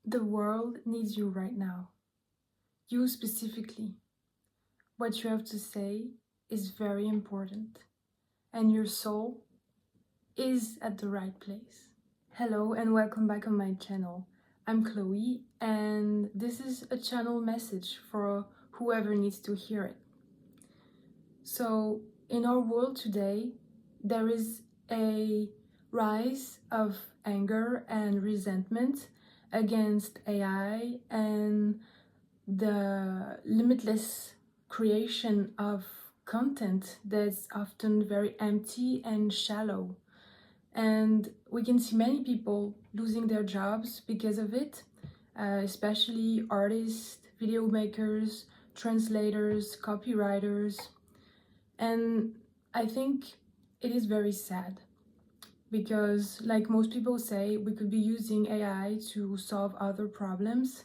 The world needs you right now. You specifically. What you have to say is very important, and your soul is at the right place. Hello and welcome back on my channel. I'm Chloe, and this is a channel message for whoever needs to hear it. So, in our world today, there is a rise of anger and resentment against AI and the limitless creation of content that's often very empty and shallow. And we can see many people losing their jobs because of it, especially artists, video makers, translators, copywriters. And I think it is very sad because, like most people say, we could be using AI to solve other problems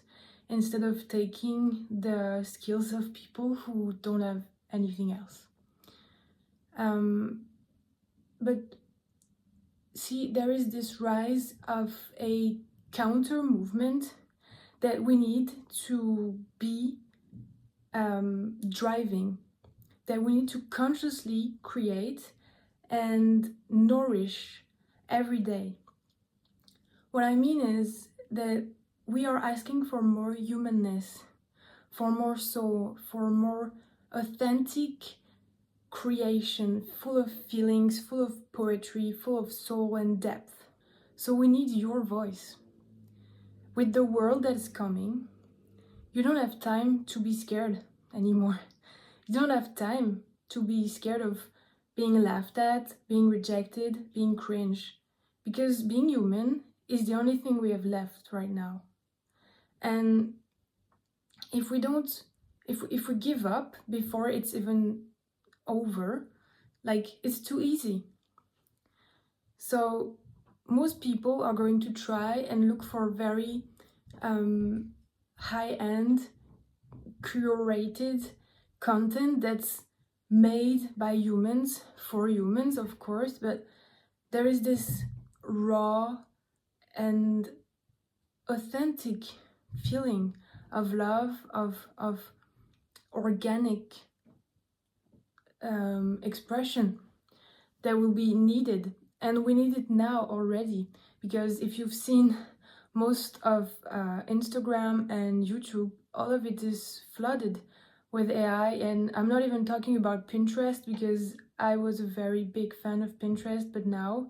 instead of taking the skills of people who don't have anything else. But see, there is this rise of a counter movement that we need to be driving, that we need to consciously create and nourish every day. What I mean is that we are asking for more humanness, for more soul, for more authentic creation, full of feelings, full of poetry, full of soul and depth. So we need your voice. With the world that is coming, you don't have time to be scared anymore. You don't have time to be scared of being laughed at, being rejected, being cringe. Because being human is the only thing we have left right now. And if we give up before it's even over, like, it's too easy. So most people are going to try and look for very high-end, curated content that's made by humans for humans, of course, but there is this raw and authentic feeling of love, of organic expression that will be needed, and we need it now already. Because if you've seen most of Instagram and YouTube, all of it is flooded with AI. And I'm not even talking about Pinterest, because I was a very big fan of Pinterest, but now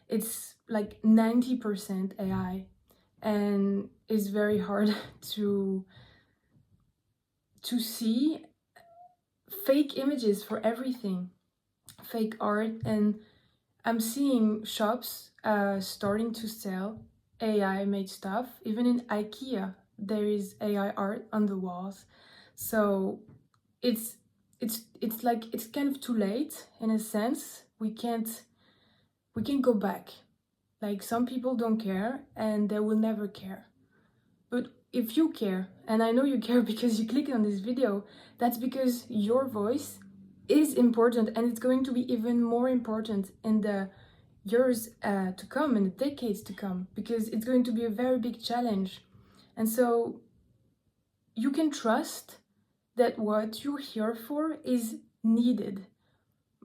it's like 90% AI, and it's very hard to see fake images for everything, fake art. And I'm seeing shops starting to sell AI made stuff. Even in IKEA there is AI art on the walls. So it's like, it's kind of too late in a sense. We can't go back. Like, some people don't care and they will never care. But if you care, and I know you care because you clicked on this video, that's because your voice is important, and it's going to be even more important in the years to come, in the decades to come, because it's going to be a very big challenge. And so you can trust that what you're here for is needed.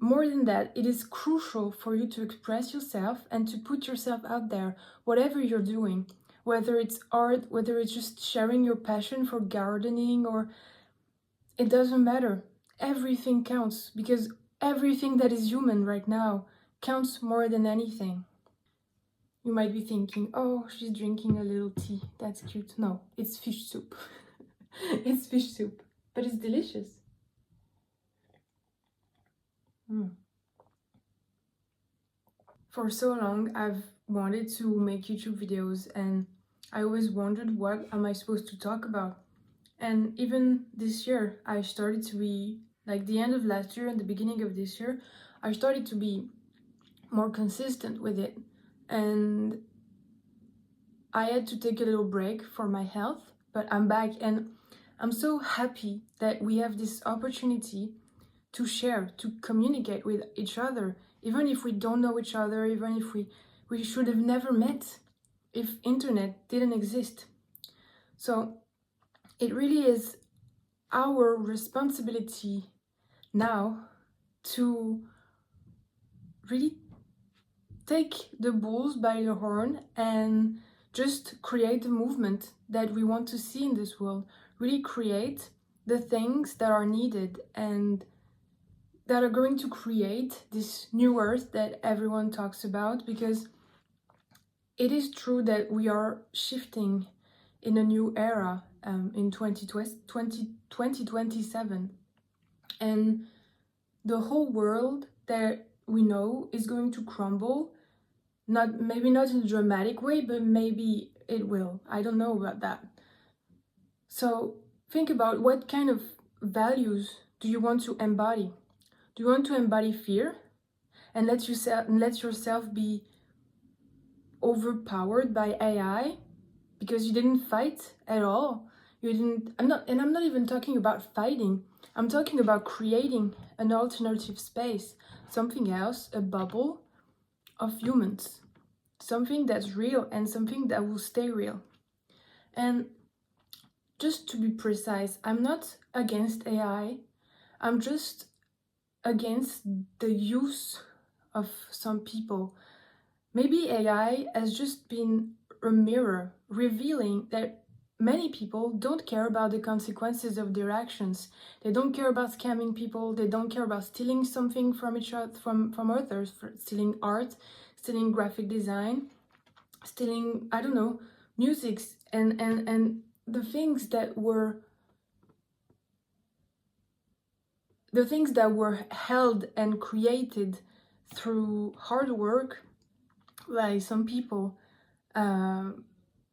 More than that, it is crucial for you to express yourself and to put yourself out there, whatever you're doing. Whether it's art, whether it's just sharing your passion for gardening, or it doesn't matter. Everything counts, because everything that is human right now counts more than anything. You might be thinking, oh, she's drinking a little tea. That's cute. No, it's fish soup. It's fish soup, but it's delicious. For so long, I've wanted to make YouTube videos, and I always wondered, what am I supposed to talk about? And even this year, I started to be, like the end of last year and the beginning of this year, I started to be more consistent with it. And I had to take a little break for my health, but I'm back, and I'm so happy that we have this opportunity to share, to communicate with each other, even if we don't know each other, even if we should have never met if internet didn't exist. So it really is our responsibility now to really take the bulls by the horn and just create the movement that we want to see in this world. Really create the things that are needed and that are going to create this new earth that everyone talks about, because it is true that we are shifting in a new era in 2027, and the whole world that we know is going to crumble. Maybe not in a dramatic way, but maybe it will. I don't know about that. So think about, what kind of values do you want to embody? Do you want to embody fear and let yourself be overpowered by AI because you didn't fight at all? I'm not even talking about fighting. I'm talking about creating an alternative space, something else, a bubble of humans, something that's real and something that will stay real. And just to be precise, I'm not against AI. I'm just against the use of some people. Maybe AI has just been a mirror revealing that many people don't care about the consequences of their actions. They don't care about scamming people. They don't care about stealing something from each other, from others, stealing art, stealing graphic design, stealing, I don't know, music, and the things that were held and created through hard work by some people,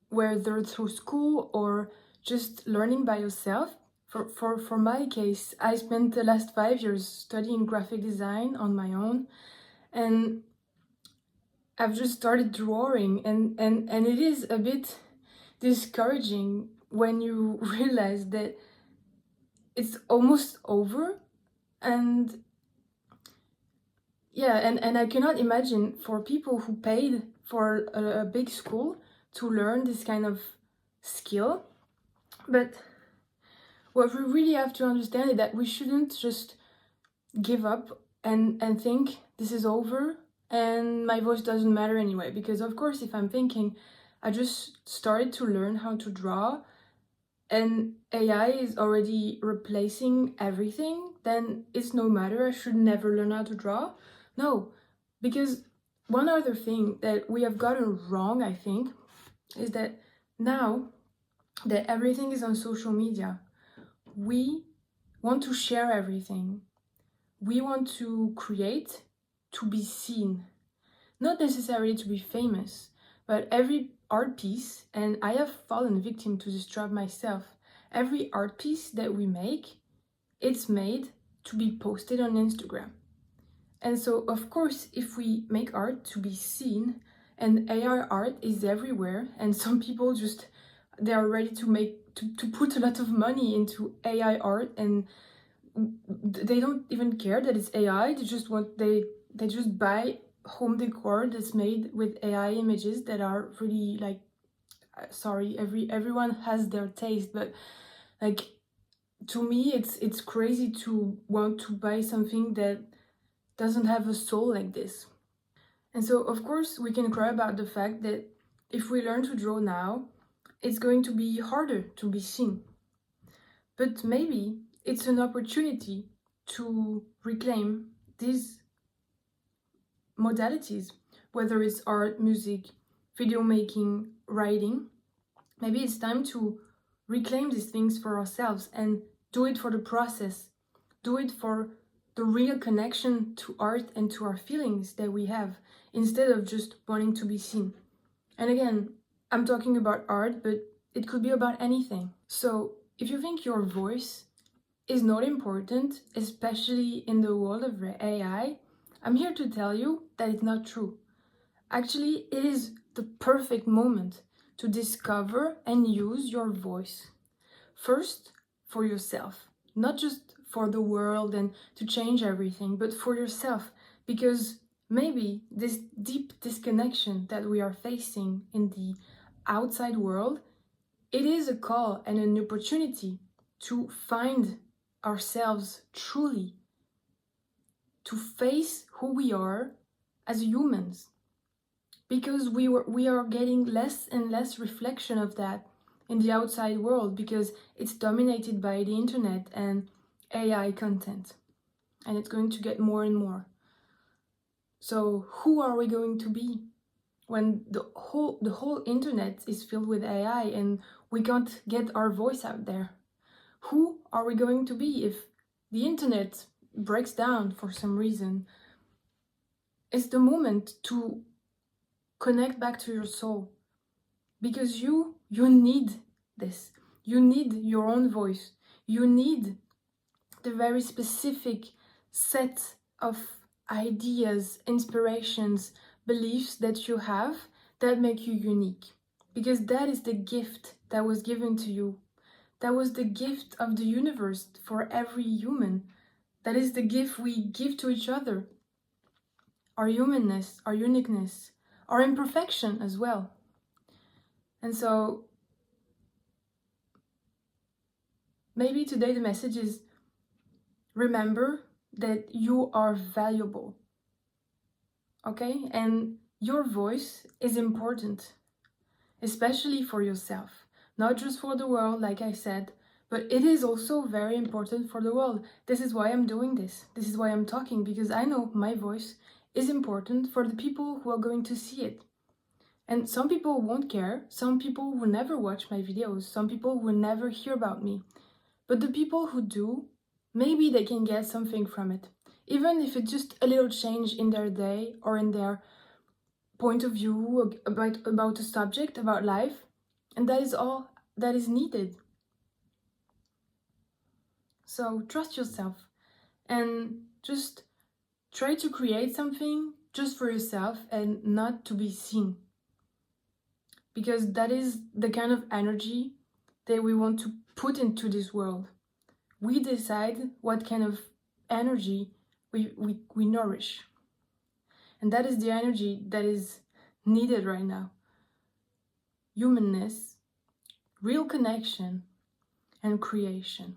whether through school or just learning by yourself. For my case, I spent the last 5 years studying graphic design on my own, and I've just started drawing, and it is a bit discouraging when you realize that it's almost over. And yeah, and I cannot imagine for people who paid for a big school to learn this kind of skill. But what we really have to understand is that we shouldn't just give up and think this is over and my voice doesn't matter anyway. Because of course, if I'm thinking I just started to learn how to draw and AI is already replacing everything, then it's no matter, I should never learn how to draw. No, because one other thing that we have gotten wrong, I think, is that now that everything is on social media, we want to share everything. We want to create to be seen, not necessarily to be famous, but every art piece, and I have fallen victim to this trap myself, every art piece that we make, it's made to be posted on Instagram. And so, of course, if we make art to be seen, and AI art is everywhere, and some people just, they are ready to put a lot of money into AI art, and they don't even care that it's AI. They just buy home decor that's made with AI images that are really like, sorry, everyone has their taste, but like, to me it's crazy to want to buy something that doesn't have a soul like this. And so of course we can cry about the fact that if we learn to draw now, it's going to be harder to be seen. But maybe it's an opportunity to reclaim these modalities, whether it's art, music, video making, writing. Maybe it's time to reclaim these things for ourselves and do it for the process, do it for the real connection to art and to our feelings that we have, instead of just wanting to be seen. And again, I'm talking about art, but it could be about anything. So if you think your voice is not important, especially in the world of AI, I'm here to tell you that it's not true. Actually, it is the perfect moment to discover and use your voice. First, for yourself, not just for the world and to change everything, but for yourself, because maybe this deep disconnection that we are facing in the outside world it is a call and an opportunity to find ourselves truly, to face who we are as humans, because we are getting less and less reflection of that in the outside world, because it's dominated by the internet and AI content, and it's going to get more and more. So who are we going to be when the whole internet is filled with AI and we can't get our voice out there? Who are we going to be if the internet breaks down for some reason? It's the moment to connect back to your soul, because you need this. You need your own voice. You need the very specific set of ideas, inspirations, beliefs that you have that make you unique, because that is the gift that was given to you. That was the gift of the universe for every human. That is the gift we give to each other. Our humanness, our uniqueness, our imperfection as well. And so maybe today the message is, remember that you are valuable, okay? And your voice is important, especially for yourself, not just for the world, like I said, but it is also very important for the world. This is why I'm doing this. This is why I'm talking, because I know my voice is important for the people who are going to see it. And some people won't care. Some people will never watch my videos. Some people will never hear about me. But the people who do, maybe they can get something from it. Even if it's just a little change in their day or in their point of view about a subject, about life. And that is all that is needed. So trust yourself and just try to create something just for yourself and not to be seen. Because that is the kind of energy that we want to put into this world. We decide what kind of energy we nourish. And that is the energy that is needed right now. Humanness, real connection, and creation.